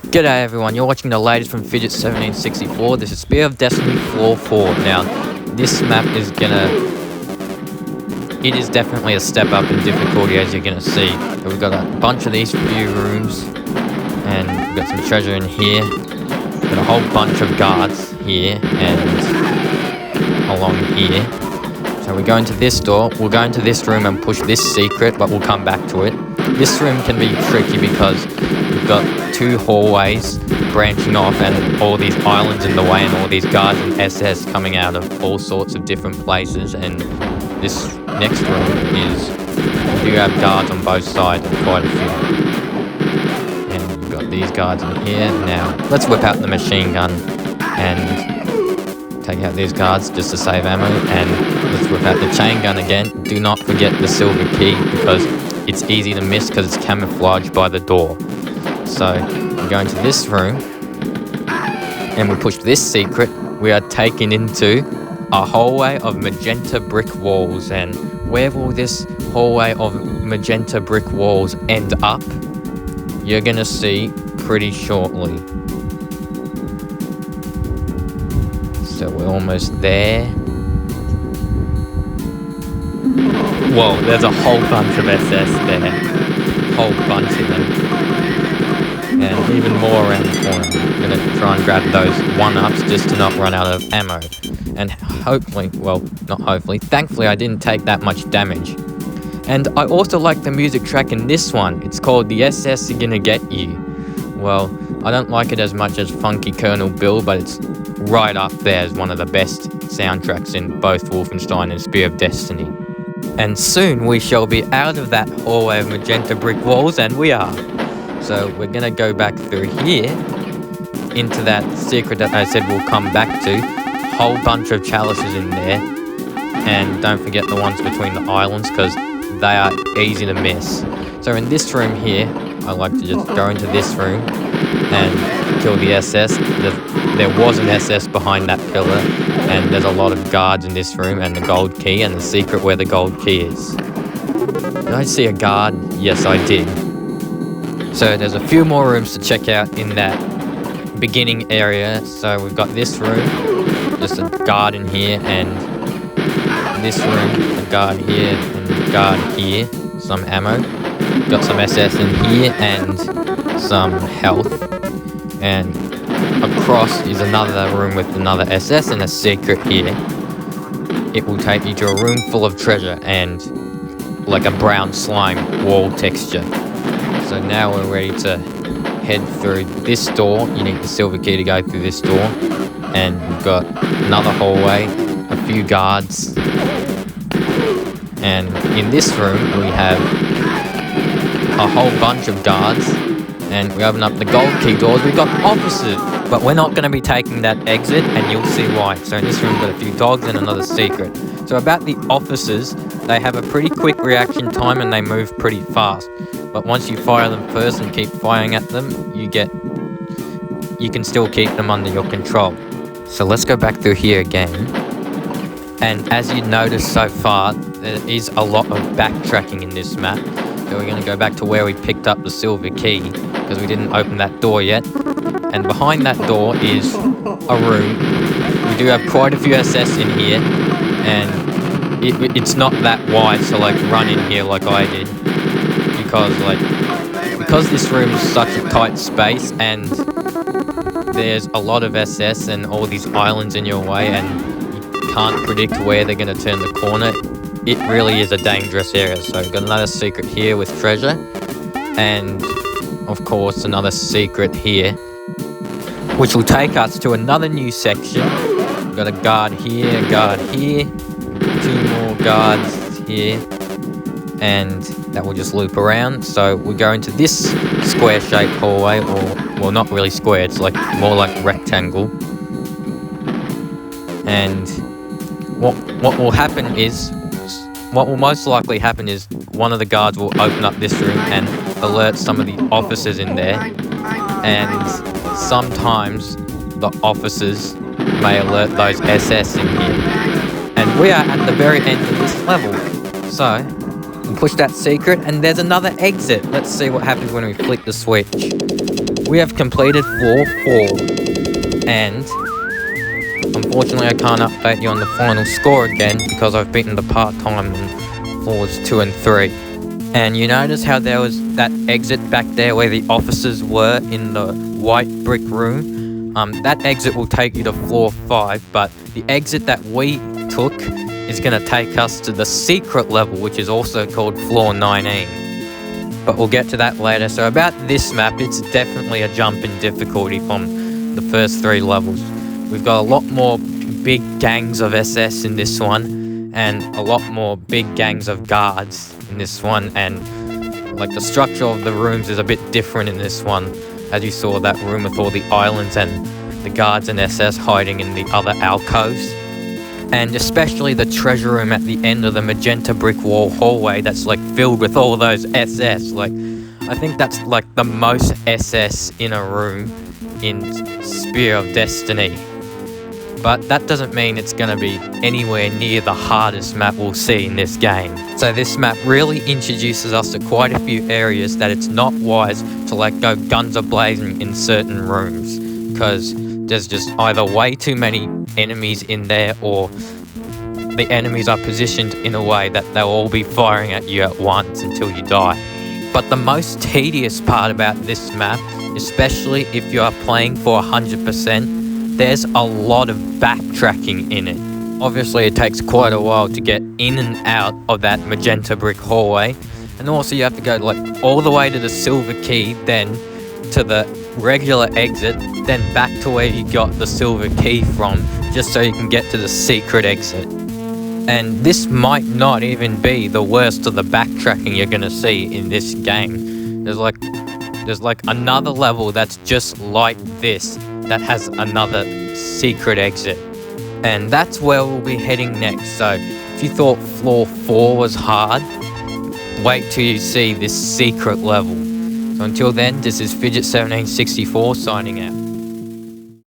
G'day everyone, you're watching the latest from Fidget 1764. This is Spear of Destiny Floor 4. Now, this map is it is definitely a step up in difficulty, as you're gonna see. We've got a bunch of these few rooms, and we've got some treasure in here. Got a whole bunch of guards here, and along here. So we go into this door, we'll go into this room and push this secret, but we'll come back to it. This room can be tricky because we've got two hallways branching off and all these islands in the way and all these guards and SS coming out of all sorts of different places. And this next room is, we do have guards on both sides, quite a few. And we've got these guards in here. Now, let's whip out the machine gun and take out these guards just to save ammo. And let's whip out the chain gun again. Do not forget the silver key because it's easy to miss because it's camouflaged by the door. So we go into this room and we push this secret. We are taken into a hallway of magenta brick walls. And where will this hallway of magenta brick walls end up? You're gonna see pretty shortly. So we're almost there. Whoa, there's a whole bunch of SS there. Whole bunch of them. And even more around the corner. I'm gonna try and grab those 1-ups just to not run out of ammo. And hopefully, well, not hopefully, thankfully I didn't take that much damage. And I also like the music track in this one. It's called The SS Are Gonna Get You. Well, I don't like it as much as Funky Colonel Bill, but it's right up there as one of the best soundtracks in both Wolfenstein and Spear of Destiny. And soon we shall be out of that hallway of magenta brick walls, and we are. So we're gonna go back through here into that secret that I said we'll come back to. Whole bunch of chalices in there, and don't forget the ones between the islands because they are easy to miss. So in this room here, I like to just go into this room and kill the SS. There was an SS behind that pillar, and there's a lot of guards in this room, and the gold key, and the secret where the gold key is. Did I see a guard? Yes, I did. So there's a few more rooms to check out in that beginning area. So we've got this room, just a guard in here, and this room, a guard here, and a guard here, some ammo. Got some SS in here, and some health. And across is another room with another SS and a secret here. It will take you to a room full of treasure and like a brown slime wall texture. So now we're ready to head through this door. You need the silver key to go through this door. And we've got another hallway, a few guards. And in this room we have a whole bunch of guards. And we open up the gold key doors. We've got officers, but we're not going to be taking that exit, and you'll see why. So in this room, we've got a few dogs and another secret. So about the officers, they have a pretty quick reaction time and they move pretty fast. But once you fire them first and keep firing at them, you can still keep them under your control. So let's go back through here again. And as you noticed so far, there is a lot of backtracking in this map. So we're going to go back to where we picked up the silver key, because we didn't open that door yet. And behind that door is a room. We do have quite a few SS in here, and it's not that wide, so like run in here like I did. Because this room is such a tight space, and there's a lot of SS and all these islands in your way, and you can't predict where they're going to turn the corner. It really is a dangerous area. So we've got another secret here with treasure, and of course another secret here, which will take us to another new section. We've got a guard here, two more guards here, and that will just loop around. So we go into this square-shaped hallway, or well, not really square, it's like more like rectangle. And what will most likely happen is one of the guards will open up this room and alert some of the officers in there, and sometimes the officers may alert those SS in here. And we are at the very end of this level. So we push that secret and there's another exit. Let's see what happens when we flick the switch. we have completed floor 4, and unfortunately I can't update you on the final score again because I've beaten the part-time in floors 2 and 3. And you notice how there was that exit back there where the officers were in the white brick room? That exit will take you to floor 5, but the exit that we took is going to take us to the secret level, which is also called floor 19. But we'll get to that later. So about this map, it's definitely a jump in difficulty from the first 3 levels. We've got a lot more big gangs of SS in this one, and a lot more big gangs of guards in this one, and like the structure of the rooms is a bit different in this one, as you saw that room with all the islands and the guards and SS hiding in the other alcoves. And especially the treasure room at the end of the magenta brick wall hallway that's like filled with all those SS. Like, I think that's like the most SS in a room in Spear of Destiny. But that doesn't mean it's going to be anywhere near the hardest map we'll see in this game. So this map really introduces us to quite a few areas that it's not wise to like go guns a-blazing in certain rooms, because there's just either way too many enemies in there, or the enemies are positioned in a way that they'll all be firing at you at once until you die. But the most tedious part about this map, especially if you are playing for 100%, there's a lot of backtracking in it. Obviously it takes quite a while to get in and out of that magenta brick hallway, and also you have to go like all the way to the silver key, then to the regular exit, then back to where you got the silver key from, just so you can get to the secret exit. And this might not even be the worst of the backtracking you're gonna see in this game. There's like another level that's just like this, that has another secret exit, and that's where we'll be heading next. So if you thought floor 4 was hard, wait till you see this secret level. So until then, this is Fidget1764 signing out.